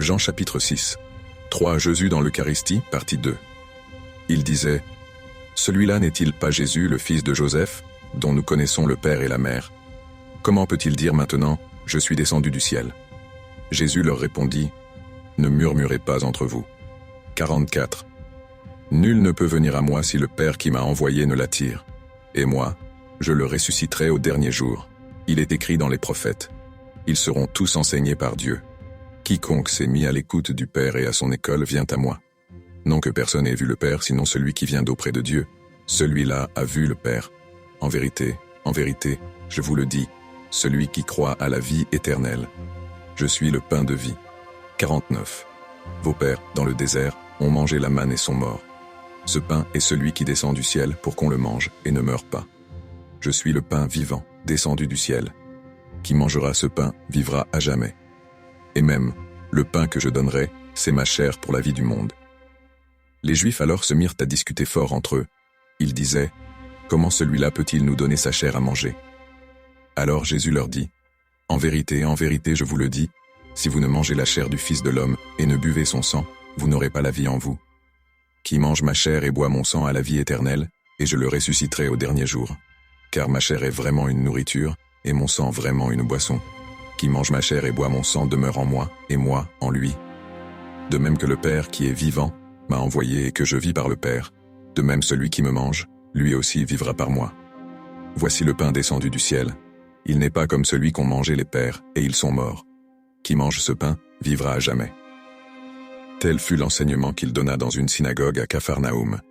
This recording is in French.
Jean chapitre 6. 3. Jésus dans l'Eucharistie, partie 2. Il disait, « Celui-là n'est-il pas Jésus, le fils de Joseph, dont nous connaissons le père et la mère? Comment peut-il dire maintenant, « Je suis descendu du ciel » ?» Jésus leur répondit, « Ne murmurez pas entre vous. » 44. Nul ne peut venir à moi si le Père qui m'a envoyé ne l'attire. Et moi, je le ressusciterai au dernier jour. Il est écrit dans les prophètes. Ils seront tous enseignés par Dieu. Quiconque s'est mis à l'écoute du Père et à son école vient à moi. Non que personne ait vu le Père, sinon celui qui vient d'auprès de Dieu. Celui-là a vu le Père. En vérité, je vous le dis, celui qui croit à la vie éternelle. Je suis le pain de vie. 49. Vos pères, dans le désert, ont mangé la manne et sont morts. Ce pain est celui qui descend du ciel pour qu'on le mange et ne meure pas. Je suis le pain vivant, descendu du ciel. Qui mangera ce pain vivra à jamais. Et même, le pain que je donnerai, c'est ma chair pour la vie du monde. Les Juifs alors se mirent à discuter fort entre eux. Ils disaient, « Comment celui-là peut-il nous donner sa chair à manger ?» Alors Jésus leur dit, « En vérité, je vous le dis, si vous ne mangez la chair du Fils de l'homme et ne buvez son sang, vous n'aurez pas la vie en vous. Qui mange ma chair et boit mon sang a la vie éternelle, et je le ressusciterai au dernier jour. Car ma chair est vraiment une nourriture, et mon sang vraiment une boisson. Qui mange ma chair et boit mon sang demeure en moi, et moi en lui. De même que le Père qui est vivant m'a envoyé et que je vis par le Père, de même celui qui me mange, lui aussi vivra par moi. Voici le pain descendu du ciel. Il n'est pas comme celui qu'ont mangé les pères, et ils sont morts. Qui mange ce pain vivra à jamais. » Tel fut l'enseignement qu'il donna dans une synagogue à Capharnaüm.